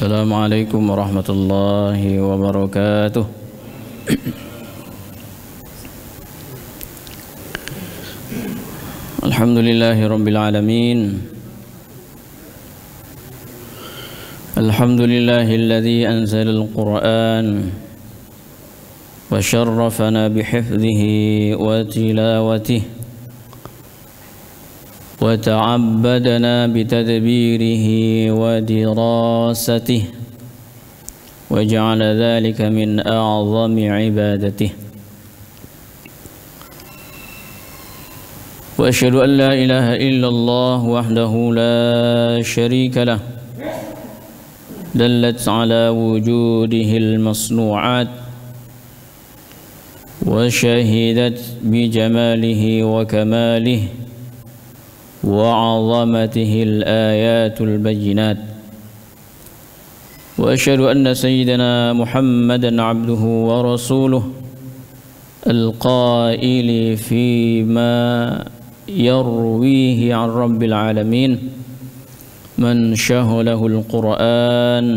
Assalamualaikum warahmatullahi wabarakatuh. Alhamdulillahi rabbil alamin. Alhamdulillahilladzi anzala al-Qur'an wa syarrafana bihifdhihi wa tilawatihi وتعبدنا بتدبيره ودراسته وجعل ذلك من أعظم عبادته وأشهد أن لا إله إلا الله وحده لا شريك له دلت على وجوده المصنوعات وشهدت بجماله وكماله وعظمته الآيات البينات وأشهد أن سيدنا محمدا عبده ورسوله القائل فيما يرويه عن رب العالمين من شغله القرآن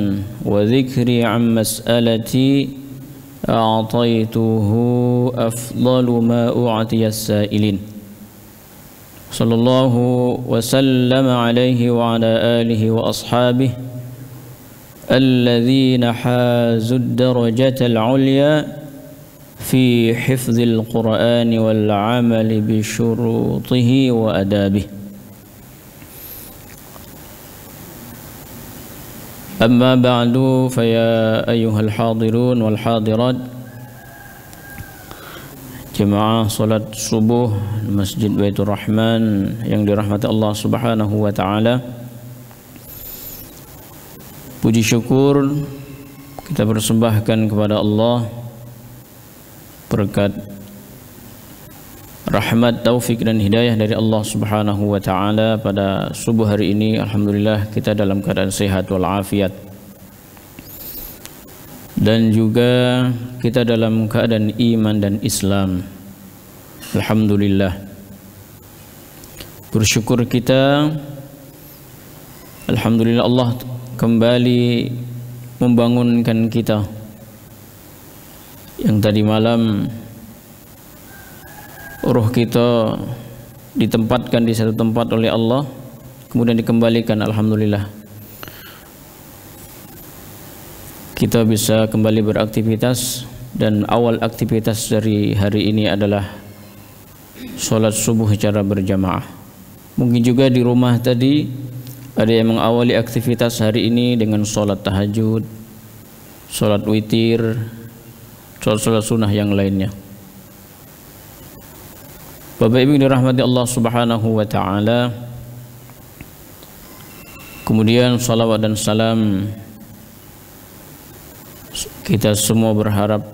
وذكري عن مسألتي أعطيته أفضل ما أعطي السائلين صلى الله وسلم عليه وعلى آله وأصحابه الذين حازوا الدرجة العليا في حفظ القرآن والعمل بشروطه وأدابه أما بعد فيا أيها الحاضرون والحاضرات jemaah salat subuh Masjid Baitur Rahman yang dirahmati Allah Subhanahu wa taala. Puji syukur kita persembahkan kepada Allah berkat rahmat, taufik dan hidayah dari Allah Subhanahu wa taala pada subuh hari ini. Alhamdulillah kita dalam keadaan sehat walafiat. Dan juga kita dalam keadaan iman dan Islam. Alhamdulillah. Bersyukur kita, alhamdulillah Allah kembali membangunkan kita yang tadi malam roh kita ditempatkan di satu tempat oleh Allah, kemudian dikembalikan. Alhamdulillah kita bisa kembali beraktivitas, dan awal aktivitas dari hari ini adalah sholat subuh secara berjamaah. Mungkin juga di rumah tadi ada yang mengawali aktivitas hari ini dengan sholat tahajud, sholat witir, sholat sunnah yang lainnya. Bapak Ibu dirahmati Allah Subhanahu wa taala. Kemudian salawat dan salam kita semua berharap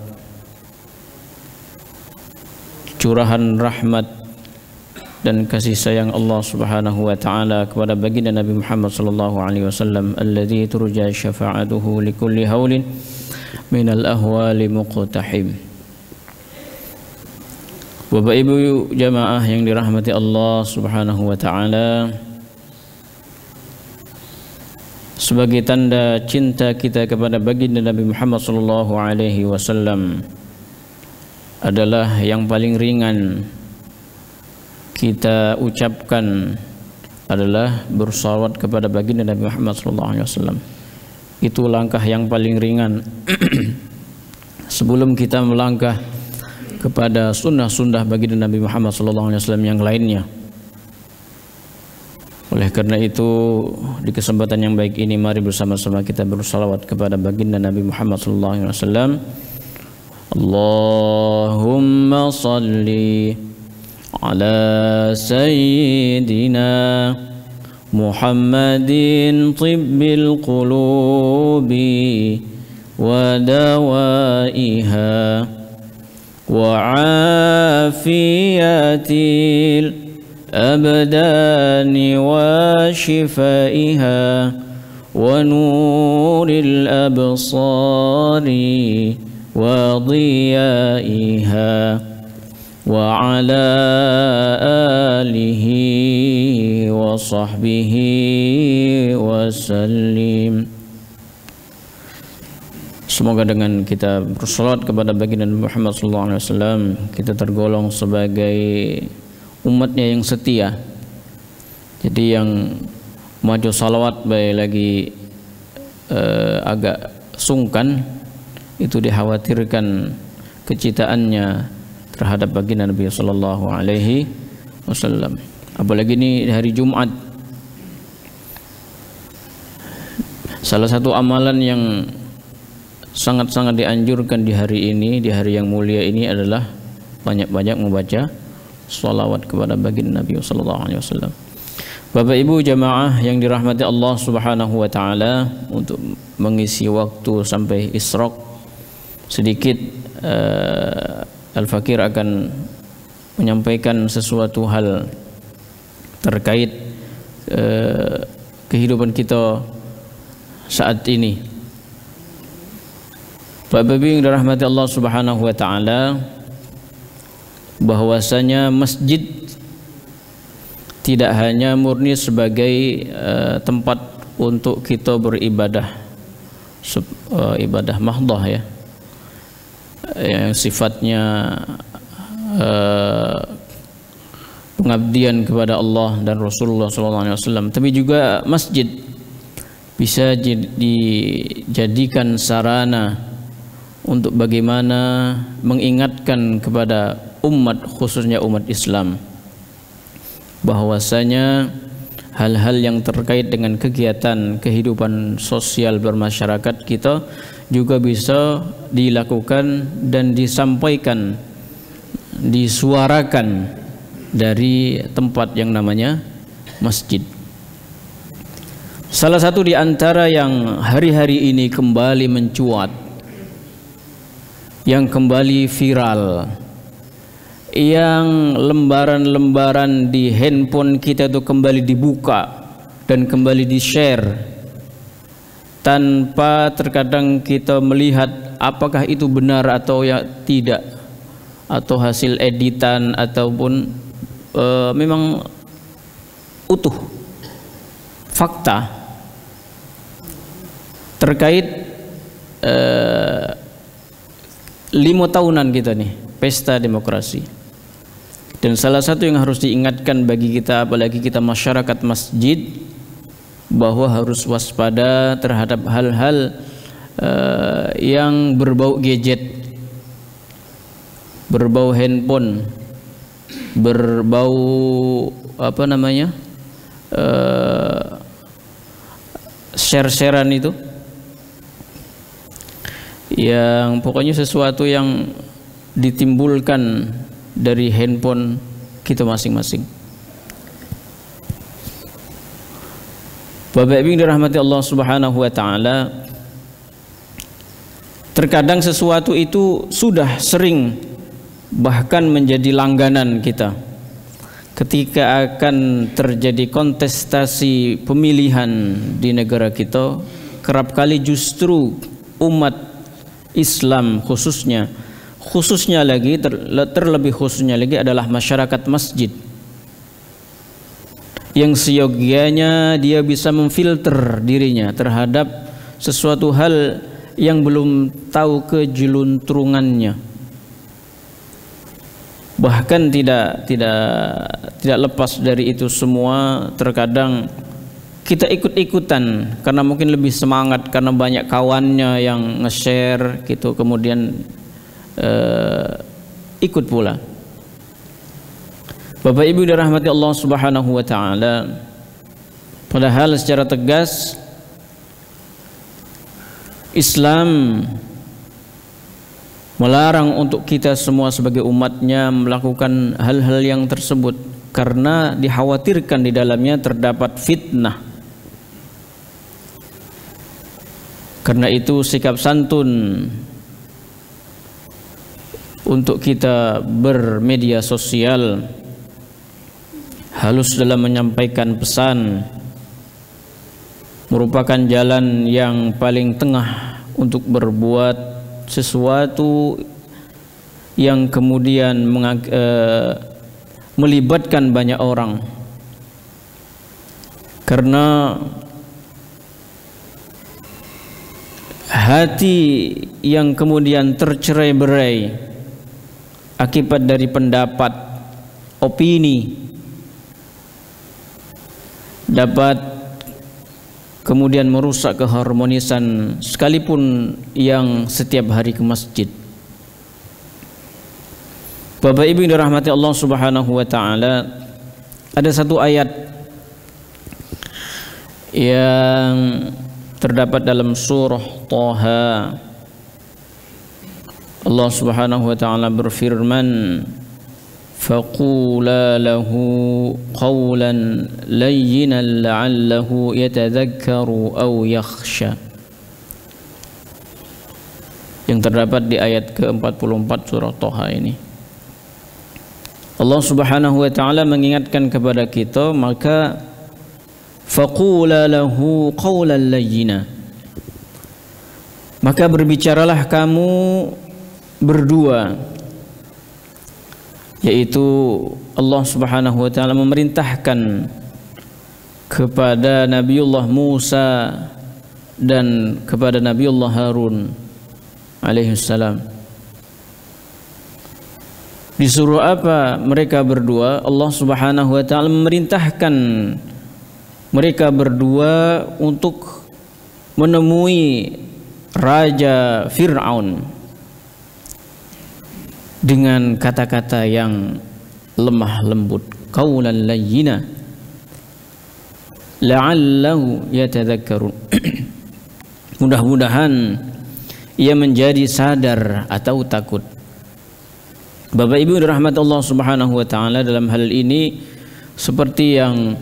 curahan rahmat dan kasih sayang Allah Subhanahu wa taala kepada baginda Nabi Muhammad sallallahu alaihi wasallam alladzi turja syafa'atuhu likulli haulin minal ahwali muqtahim. Bapak Ibu jamaah yang dirahmati Allah Subhanahu wa taala, sebagai tanda cinta kita kepada baginda Nabi Muhammad sallallahu alaihi wasallam adalah yang paling ringan kita ucapkan adalah bersalawat kepada baginda Nabi Muhammad sallallahu alaihi wasallam. Itu langkah yang paling ringan sebelum kita melangkah kepada sunnah-sunnah baginda Nabi Muhammad sallallahu alaihi wasallam yang lainnya. Oleh karena itu, di kesempatan yang baik ini mari bersama-sama kita bersalawat kepada baginda Nabi Muhammad sallallahu alaihi wasallam. Allahumma salli ala sayyidina Muhammadin tibbil qulubi wa dawaiha wa afiyatil أبدان وشفائها ونور الأبصار وضيائها وعلى آله وصحبه وسلم. Semoga dengan kita bersolat kepada baginda Muhammad SAW kita tergolong sebagai umatnya yang setia. Jadi yang maju salawat baik lagi agak sungkan, itu dikhawatirkan kecitaannya terhadap baginda Nabi SAW. Apalagi ini hari Jumat. Salah satu amalan yang sangat-sangat dianjurkan di hari ini, di hari yang mulia ini adalah banyak-banyak membaca salawat kepada baginda Nabi SAW. Bapak Ibu jamaah yang dirahmati Allah Subhanahu wa taala, untuk mengisi waktu sampai Isyraq sedikit Al-Fakir akan menyampaikan sesuatu hal terkait kehidupan kita saat ini. Bapak Ibu yang dirahmati Allah Subhanahu wa taala, bahwasanya masjid tidak hanya murni sebagai tempat untuk kita beribadah, ibadah mahdhah ya, yang sifatnya pengabdian kepada Allah dan Rasulullah SAW, tapi juga masjid bisa dijadikan sarana untuk bagaimana mengingatkan kepada umat, khususnya umat Islam, bahwasanya hal-hal yang terkait dengan kegiatan kehidupan sosial bermasyarakat kita juga bisa dilakukan dan disampaikan, disuarakan dari tempat yang namanya masjid. Salah satu di antara yang hari-hari ini kembali mencuat, yang kembali viral, yang lembaran-lembaran di handphone kita itu kembali dibuka dan kembali di-share tanpa terkadang kita melihat apakah itu benar atau ya tidak, atau hasil editan ataupun memang utuh fakta terkait 5 tahunan kita nih pesta demokrasi. Dan salah satu yang harus diingatkan bagi kita, apalagi kita masyarakat masjid, bahwa harus waspada terhadap hal-hal yang berbau gadget, berbau handphone, berbau apa namanya, share-sharean itu, yang pokoknya sesuatu yang ditimbulkan dari handphone kita masing-masing. Bapak Ibu yang dirahmati Allah Subhanahu wa taala, terkadang sesuatu itu sudah sering bahkan menjadi langganan kita. Ketika akan terjadi kontestasi pemilihan di negara kita, kerap kali justru umat Islam khususnya lagi terlebih khususnya lagi adalah masyarakat masjid, yang seyogianya dia bisa memfilter dirinya terhadap sesuatu hal yang belum tahu kejeluntrungannya. Bahkan tidak lepas dari itu semua, terkadang kita ikut-ikutan karena mungkin lebih semangat, karena banyak kawannya yang nge-share gitu, kemudian ikut pula. Bapak Ibu dirahmati Allah Subhanahu wa taala, padahal secara tegas Islam melarang untuk kita semua sebagai umatnya melakukan hal-hal yang tersebut, karena dikhawatirkan di dalamnya terdapat fitnah. Karena itu sikap santun untuk kita bermedia sosial, halus dalam menyampaikan pesan, merupakan jalan yang paling tengah untuk berbuat sesuatu yang kemudian melibatkan banyak orang. Karena hati yang kemudian tercerai-berai akibat dari pendapat, opini, dapat kemudian merusak keharmonisan sekalipun yang setiap hari ke masjid. Bapak Ibu yang dirahmati Allah Subhanahu wa taala, ada satu ayat yang terdapat dalam surah Thaha. Allah Subhanahu wa taala berfirman, faqula lahu qawlan layyinan la'allahu yatadhakkaru aw yakhsha, yang terdapat di ayat ke-44 surah Thaha ini. Allah Subhanahu wa taala mengingatkan kepada kita, maka faqula lahu qawlan layyina, maka berbicaralah kamu berdua, yaitu Allah Subhanahu wa taala memerintahkan kepada Nabiullah Musa dan kepada Nabiullah Harun alaihissalam. Disuruh apa mereka berdua? Allah Subhanahu wa taala memerintahkan mereka berdua untuk menemui Raja Fir'aun dengan kata-kata yang lemah lembut, qaulan layyina la'allahu yatadhakkarun. Mudah-mudahan ia menjadi sadar atau takut. Bapak Ibu dirahmati Allah Subhanahu wa taala, dalam hal ini seperti yang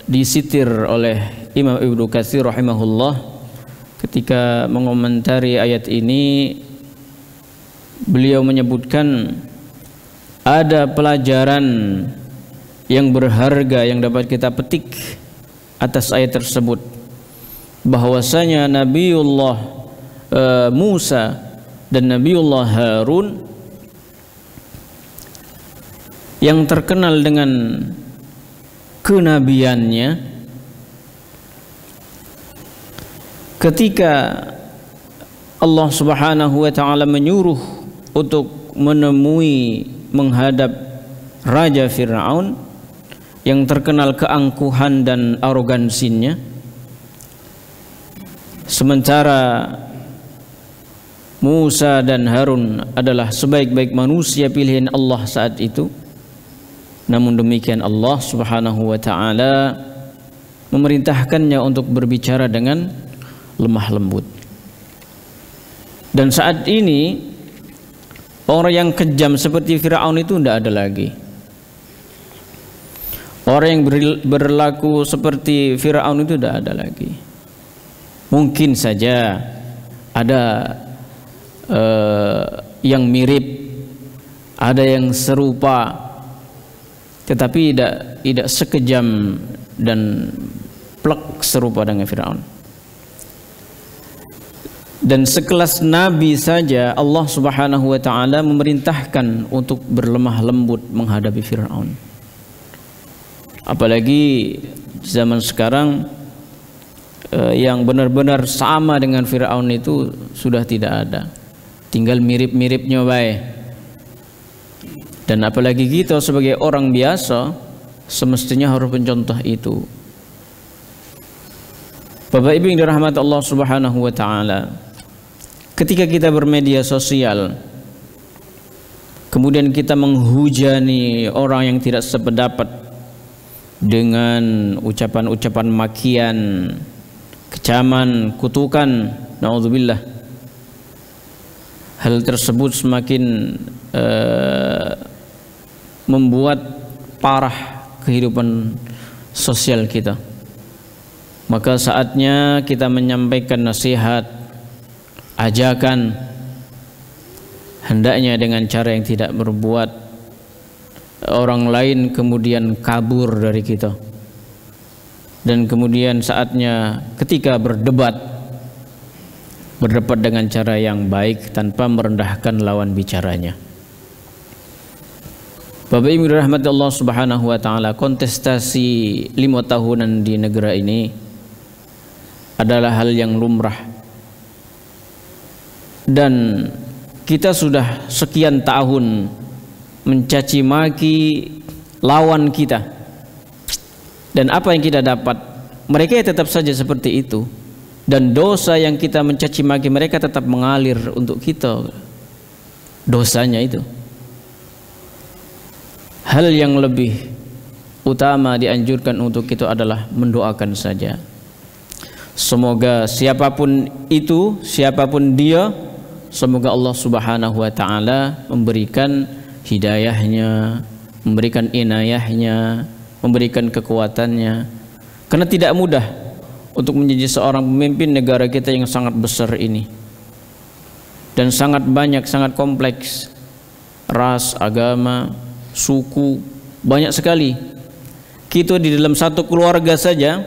disitir oleh Imam Ibnu Katsir rahimahullah ketika mengomentari ayat ini, beliau menyebutkan ada pelajaran yang berharga yang dapat kita petik atas ayat tersebut, bahwasanya Nabiullah Musa dan Nabiullah Harun yang terkenal dengan kenabiannya, ketika Allah Subhanahu wa taala menyuruh untuk menemui menghadap Raja Fir'aun yang terkenal keangkuhan dan arogansinya, sementara Musa dan Harun adalah sebaik-baik manusia pilihan Allah saat itu, namun demikian Allah Subhanahu wa taala memerintahkannya untuk berbicara dengan lemah lembut. Dan saat ini orang yang kejam seperti Fir'aun itu tidak ada lagi. Orang yang berlaku seperti Fir'aun itu tidak ada lagi. Mungkin saja ada yang mirip, ada yang serupa, tetapi tidak sekejam dan plek serupa dengan Fir'aun. Dan sekelas Nabi saja Allah Subhanahu wa taala memerintahkan untuk berlemah lembut menghadapi Fir'aun. Apalagi zaman sekarang yang benar-benar sama dengan Fir'aun itu sudah tidak ada, tinggal mirip-miripnya baik. Dan apalagi kita sebagai orang biasa semestinya harus mencontoh itu. Bapak Ibu yang dirahmati Allah Subhanahu wa taala, ketika kita bermedia sosial kemudian kita menghujani orang yang tidak sependapat dengan ucapan-ucapan makian, kecaman, kutukan, naudzubillah, hal tersebut semakin membuat parah kehidupan sosial kita. Maka saatnya kita menyampaikan nasihat, ajakan, hendaknya dengan cara yang tidak berbuat orang lain kemudian kabur dari kita. Dan kemudian saatnya ketika berdebat dengan cara yang baik tanpa merendahkan lawan bicaranya. Bapak Ibu rahmat Allah Subhanahu wa taala, kontestasi 5 tahunan di negara ini adalah hal yang lumrah. Dan kita sudah sekian tahun mencaci maki lawan kita. Dan apa yang kita dapat? Mereka tetap saja seperti itu. Dan dosa yang kita mencaci maki mereka tetap mengalir untuk kita. Dosanya itu. Hal yang lebih utama dianjurkan untuk kita adalah mendoakan saja. Semoga siapapun itu, siapapun dia, semoga Allah Subhanahu wa taala memberikan hidayahnya, memberikan inayahnya, memberikan kekuatannya. Karena tidak mudah untuk menjadi seorang pemimpin negara kita yang sangat besar ini. Dan sangat banyak, sangat kompleks. Ras, agama, suku, banyak sekali. Kita di dalam satu keluarga saja,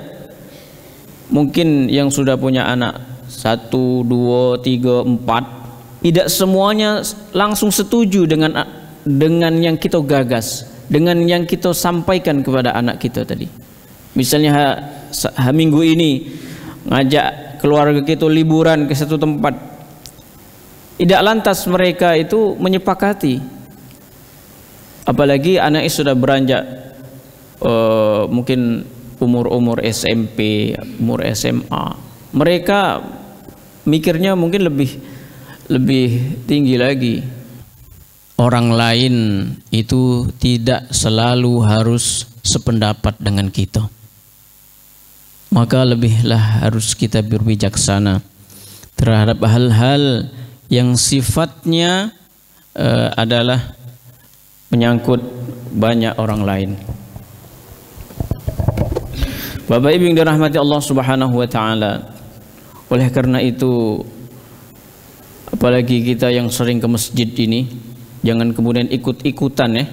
mungkin yang sudah punya anak 1, 2, 3, 4, tidak semuanya langsung setuju dengan yang kita gagas, dengan yang kita sampaikan kepada anak kita tadi. Misalnya minggu ini ngajak keluarga kita liburan ke satu tempat, tidak lantas mereka itu menyepakati, apalagi anaknya sudah beranjak mungkin umur SMP, umur SMA, mereka mikirnya mungkin lebih tinggi lagi. Orang lain itu tidak selalu harus sependapat dengan kita. Maka lebihlah harus kita berbijaksana terhadap hal-hal yang sifatnya adalah menyangkut banyak orang lain. Bapak Ibu yang dirahmati Allah Subhanahu wa taala, oleh karena itu apalagi kita yang sering ke masjid ini, jangan kemudian ikut-ikutan ya.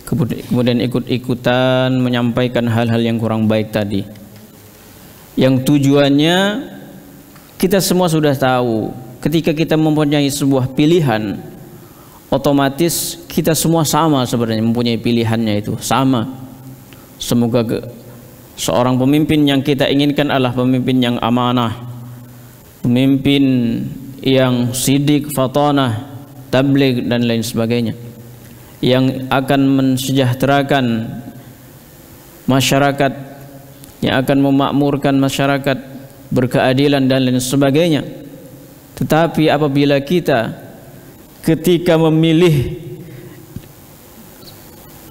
Kemudian ikut-ikutan menyampaikan hal-hal yang kurang baik tadi. Yang tujuannya kita semua sudah tahu, ketika kita mempunyai sebuah pilihan, otomatis kita semua sama sebenarnya mempunyai pilihannya itu, sama. Semoga seorang pemimpin yang kita inginkan adalah pemimpin yang amanah, pemimpin yang sidik, fatanah, tabligh dan lain sebagainya, yang akan mensejahterakan masyarakat, yang akan memakmurkan masyarakat, berkeadilan dan lain sebagainya. Tetapi apabila kita ketika memilih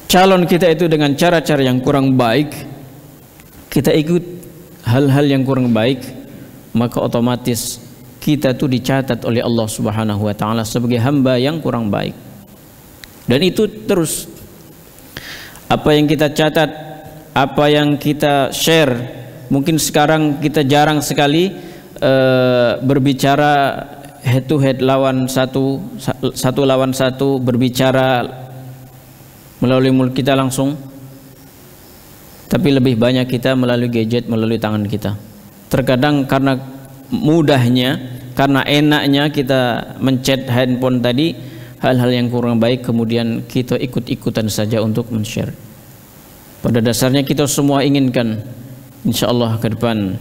calon kita itu dengan cara-cara yang kurang baik, kita ikut hal-hal yang kurang baik, maka otomatis kita itu dicatat oleh Allah Subhanahu wa taala sebagai hamba yang kurang baik. Dan itu terus apa yang kita catat, apa yang kita share, mungkin sekarang kita jarang sekali berbicara head to head lawan satu lawan satu, berbicara melalui mulut kita langsung. Tapi lebih banyak kita melalui gadget, melalui tangan kita. Terkadang karena mudahnya, karena enaknya kita mencet handphone tadi, hal-hal yang kurang baik kemudian kita ikut-ikutan saja untuk men-share. Pada dasarnya kita semua inginkan insyaallah ke depan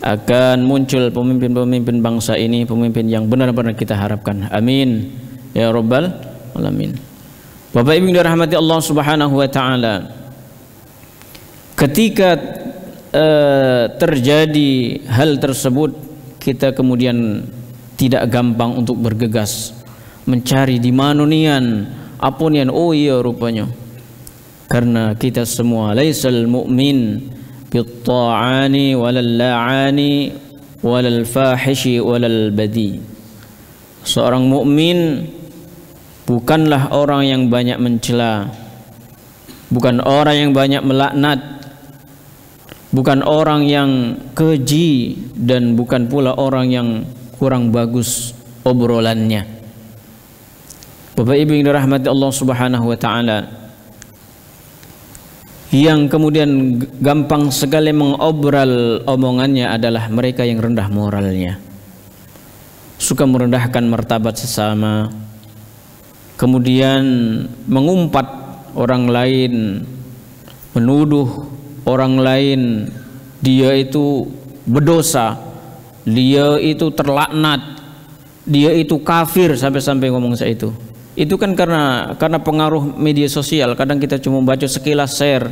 akan muncul pemimpin-pemimpin bangsa ini, pemimpin yang benar-benar kita harapkan. Amin ya rabbal alamin. Bapak Ibu yang dirahmati Allah Subhanahu wa taala, ketika terjadi hal tersebut, kita kemudian tidak gampang untuk bergegas mencari di mana nian, apa nian, oh iya rupanya. Karena kita semua laisal mu'min bitta'ani walal la'ani walal fahishi walal badi. Seorang mukmin bukanlah orang yang banyak mencela, bukan orang yang banyak melaknat, bukan orang yang keji, dan bukan pula orang yang kurang bagus obrolannya. Bapak Ibu yang dirahmati Allah Subhanahu wa taala, yang kemudian gampang sekali mengobrol omongannya adalah mereka yang rendah moralnya, suka merendahkan martabat sesama, kemudian mengumpat orang lain, menuduh orang lain dia itu berdosa, dia itu terlaknat, dia itu kafir, sampai-sampai ngomong saya itu. Itu kan karena pengaruh media sosial. Kadang kita cuma baca sekilas share,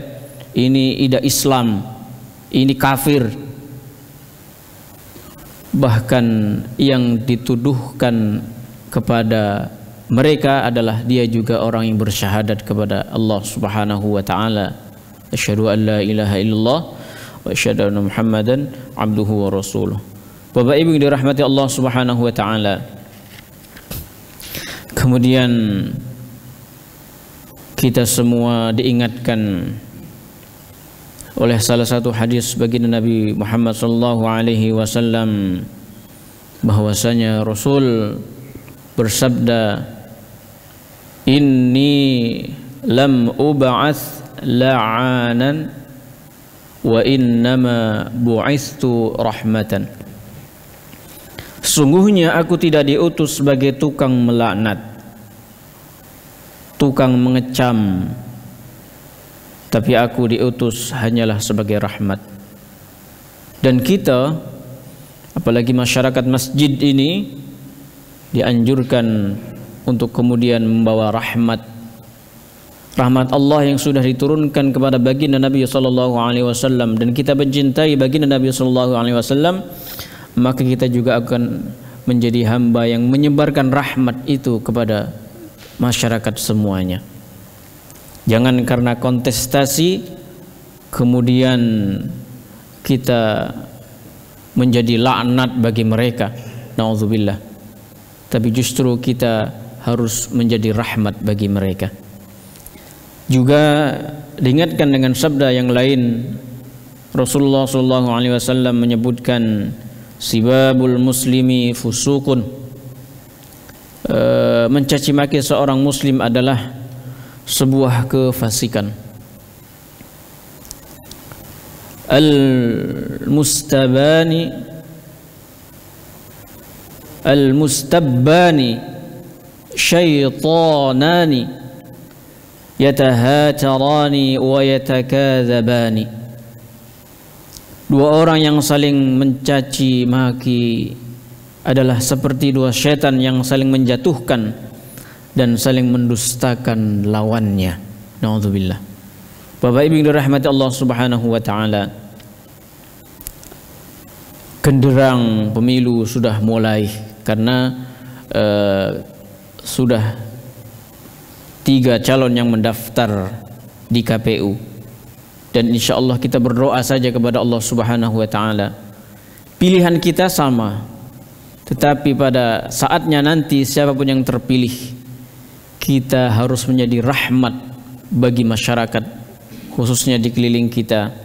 ini tidak Islam, ini kafir. Bahkan yang dituduhkan kepada mereka adalah dia juga orang yang bersyahadat kepada Allah Subhanahu wa taala. Asyhadu an la ilaha illallah wa asyhadu anna Muhammadan abduhu wa rasuluh. Bapak Ibu yang dirahmati Allah Subhanahu wa taala. Kemudian kita semua diingatkan oleh salah satu hadis baginda Nabi Muhammad sallallahu alaihi wasallam bahwasanya Rasul bersabda, inni lam ub'ats la'anan wa innama bu'istu rahmatan. Sungguhnya aku tidak diutus sebagai tukang melaknat, tukang mengecam, tapi aku diutus hanyalah sebagai rahmat. Dan kita, apalagi masyarakat masjid ini, dianjurkan untuk kemudian membawa rahmat Allah yang sudah diturunkan kepada baginda Nabi sallallahu alaihi wasallam, dan kita mencintai baginda Nabi sallallahu alaihi wasallam, maka kita juga akan menjadi hamba yang menyebarkan rahmat itu kepada masyarakat semuanya. Jangan karena kontestasi kemudian kita menjadi laknat bagi mereka, na'udzubillah. Tapi justru kita harus menjadi rahmat bagi mereka. Juga diingatkan dengan sabda yang lain, Rasulullah SAW menyebutkan sibabul muslimi fusukun, mencaci maki seorang muslim adalah sebuah kefasikan. Al-mustabbani syaitanani yatahatarani wa yatakadzabani. Dua orang yang saling mencaci maki adalah seperti dua syaitan yang saling menjatuhkan dan saling mendustakan lawannya. Na'udzubillah. Bapak Ibu yang dirahmati Allah Subhanahu wa taala, genderang pemilu sudah mulai karena sudah 3 calon yang mendaftar di KPU, dan insya Allah kita berdoa saja kepada Allah Subhanahu wa taala. Pilihan kita sama, tetapi pada saatnya nanti siapapun yang terpilih, kita harus menjadi rahmat bagi masyarakat, khususnya di keliling kita.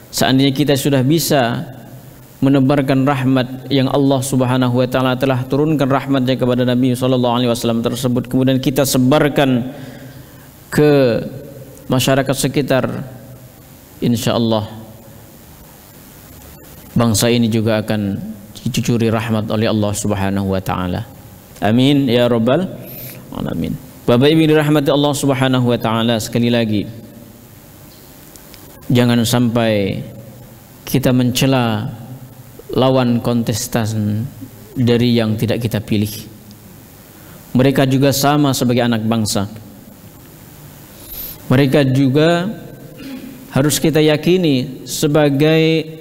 Seandainya kita sudah bisa menebarkan rahmat yang Allah Subhanahu wa taala telah turunkan rahmatnya kepada Nabi sallallahu alaihi wasallam tersebut, kemudian kita sebarkan ke masyarakat sekitar, insyaallah bangsa ini juga akan dicucuri rahmat oleh Allah Subhanahu wa taala. Amin ya rabbal alamin. Bapak Ibu dirahmati Allah Subhanahu wa taala, sekali lagi jangan sampai kita mencela lawan kontestan dari yang tidak kita pilih. Mereka juga sama sebagai anak bangsa. Mereka juga harus kita yakini sebagai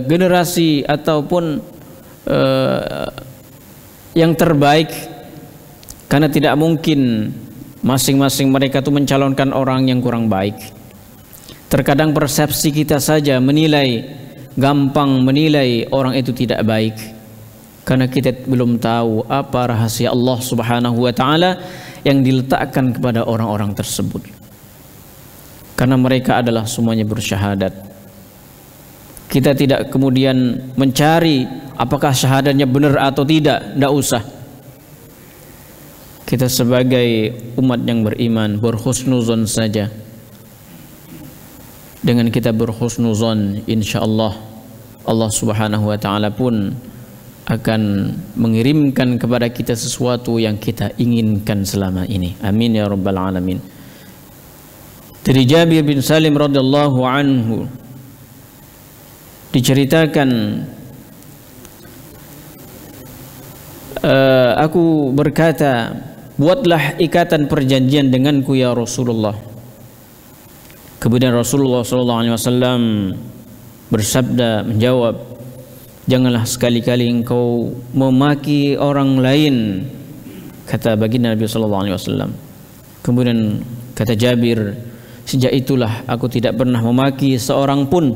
generasi ataupun yang terbaik, karena tidak mungkin masing-masing mereka itu mencalonkan orang yang kurang baik. Terkadang persepsi kita saja gampang menilai orang itu tidak baik, karena kita belum tahu apa rahasia Allah Subhanahu wa taala yang diletakkan kepada orang-orang tersebut. Karena mereka adalah semuanya bersyahadat. Kita tidak kemudian mencari apakah syahadatnya benar atau tidak, tidak usah. Kita sebagai umat yang beriman berhusnuzon saja. Dengan kita berhusnuzon, insyaallah Allah Subhanahu wa taala pun akan mengirimkan kepada kita sesuatu yang kita inginkan selama ini. Amin ya rabbal alamin. Dari Jabir bin Salim radhiyallahu anhu, diceritakan, aku berkata, buatlah ikatan perjanjian denganku ya Rasulullah. Kemudian Rasulullah SAW bersabda, menjawab, janganlah sekali-kali engkau memaki orang lain, kata baginda Nabi SAW. Kemudian kata Jabir, sejak itulah aku tidak pernah memaki seorang pun,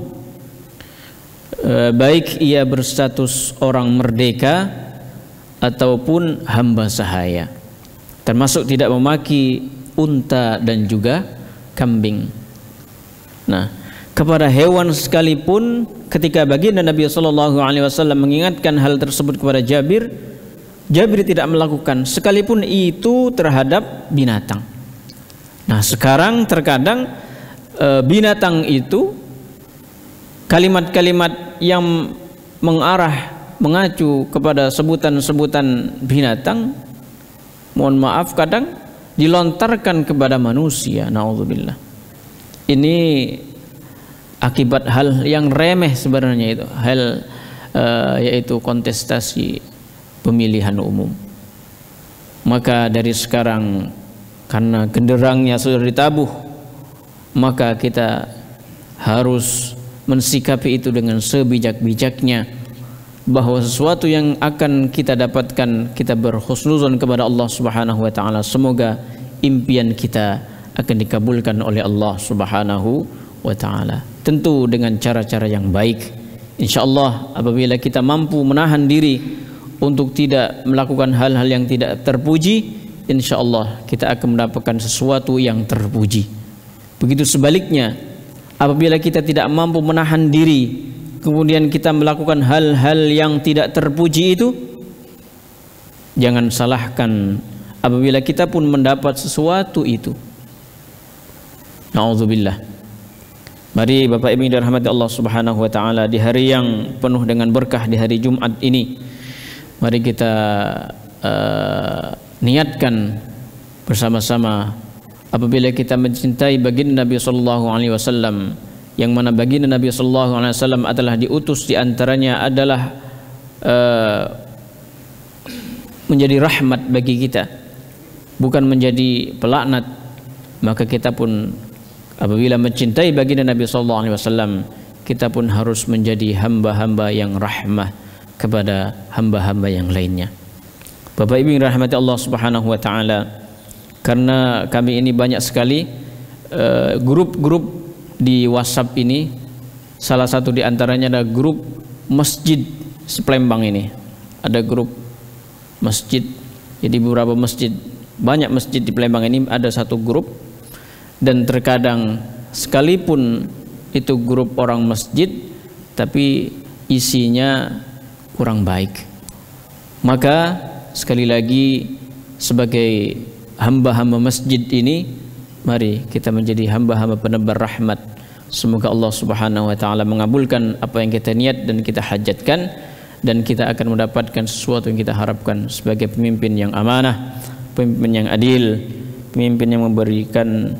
baik ia berstatus orang merdeka ataupun hamba sahaya, termasuk tidak memaki unta dan juga kambing. Nah, kepada hewan sekalipun, ketika baginda Nabi SAW mengingatkan hal tersebut kepada Jabir, Jabir tidak melakukan, sekalipun itu terhadap binatang. Nah, sekarang terkadang binatang itu, kalimat-kalimat yang mengacu kepada sebutan-sebutan binatang, mohon maaf, kadang dilontarkan kepada manusia. Na'udzubillah. Ini akibat hal yang remeh sebenarnya, itu hal yaitu kontestasi pemilihan umum. Maka dari sekarang, karena genderangnya sudah ditabuh, maka kita harus mensikapi itu dengan sebijak-bijaknya, bahwa sesuatu yang akan kita dapatkan, kita berhusnuzon kepada Allah Subhanahu wa taala. Semoga impian kita akan dikabulkan oleh Allah Subhanahu wa taala, tentu dengan cara-cara yang baik. Insyaallah apabila kita mampu menahan diri untuk tidak melakukan hal-hal yang tidak terpuji, insyaallah kita akan mendapatkan sesuatu yang terpuji. Begitu sebaliknya, apabila kita tidak mampu menahan diri, kemudian kita melakukan hal-hal yang tidak terpuji itu, jangan salahkan apabila kita pun mendapat sesuatu itu. Na'udzubillah. Mari Bapak Ibu dirahmati Allah Subhanahu wa taala, di hari yang penuh dengan berkah, di hari Jumat ini, mari kita niatkan bersama-sama, apabila kita mencintai baginda Nabi sallallahu alaihi wasallam, yang mana baginda Nabi sallallahu alaihi wasallam adalah diutus, di antaranya adalah menjadi rahmat bagi kita, bukan menjadi pelaknat. Maka kita pun apabila mencintai baginda Nabi sallallahu alaihi wasallam, kita pun harus menjadi hamba-hamba yang rahmah kepada hamba-hamba yang lainnya. Bapak Ibu yang rahmati Allah Subhanahu wa taala, karena kami ini banyak sekali grup-grup di WhatsApp ini. Salah satu di antaranya ada grup masjid Palembang ini. Ada grup masjid. Jadi beberapa masjid, banyak masjid di Palembang ini ada satu grup. Dan terkadang sekalipun itu grup orang masjid, tapi isinya kurang baik. Maka sekali lagi, sebagai hamba-hamba masjid ini, mari kita menjadi hamba-hamba penebar rahmat. Semoga Allah Subhanahu wa taala mengabulkan apa yang kita niat dan kita hajatkan, dan kita akan mendapatkan sesuatu yang kita harapkan sebagai pemimpin yang amanah, pemimpin yang adil, pemimpin yang memberikan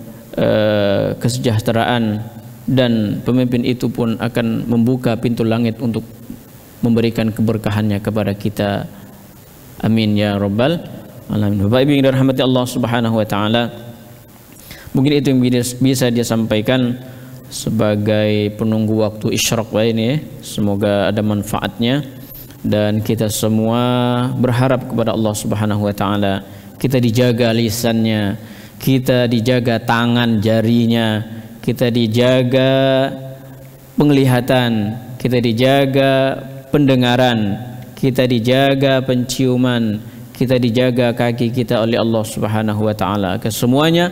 kesejahteraan, dan pemimpin itu pun akan membuka pintu langit untuk memberikan keberkahannya kepada kita. Amin ya rabbal alamin. Bapak Ibu yang dirahmati Allah Subhanahu wa taala, mungkin itu yang bisa dia sampaikan sebagai penunggu waktu isyraq ini. Semoga ada manfaatnya, dan kita semua berharap kepada Allah Subhanahu wa taala, kita dijaga lisannya, kita dijaga tangan jarinya, kita dijaga penglihatan, kita dijaga pendengaran, kita dijaga penciuman, kita dijaga kaki kita oleh Allah Subhanahu wa taala, kesemuanya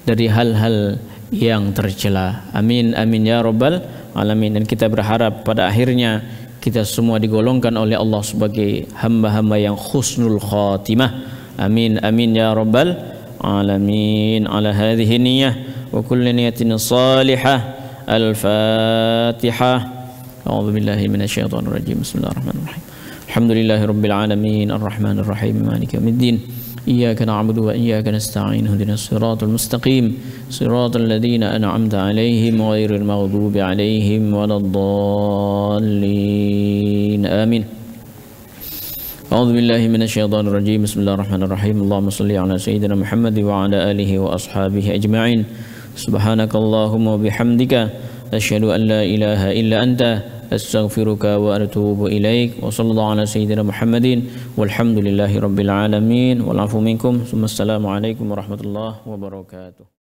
dari hal-hal yang tercela. Amin amin ya rabbal alamin. Dan kita berharap pada akhirnya kita semua digolongkan oleh Allah sebagai hamba-hamba yang husnul khatimah. Amin amin ya rabbal alamin. Ala hadhihi niyyah wa kulli niyatin salihah. Al-Fatihah. A'udzu billahi minasyaitonir rajim. Bismillahirrahmanirrahim. Alhamdulillahirabbil alamin arrahmanirrahim maliki yaumiddin. إياك نعبد وإياك نستعين اهدنا الصراط المستقيم صراط الذين أنعمت عليهم غير المغضوب عليهم ولا الضالين آمين. أعوذ بالله من الشيطان الرجيم. بسم الله الرحمن الرحيم. اللهم صل على سيدنا محمد وعلى آله وأصحابه أجمعين. سبحانك اللهم وبحمدك أشهد أن لا إله إلا أنت أستغفرك وأتوب إليك. وصلى الله على سيدنا محمد والحمد لله رب العالمين والعفو منكم. ثم السلام عليكم ورحمة الله وبركاته.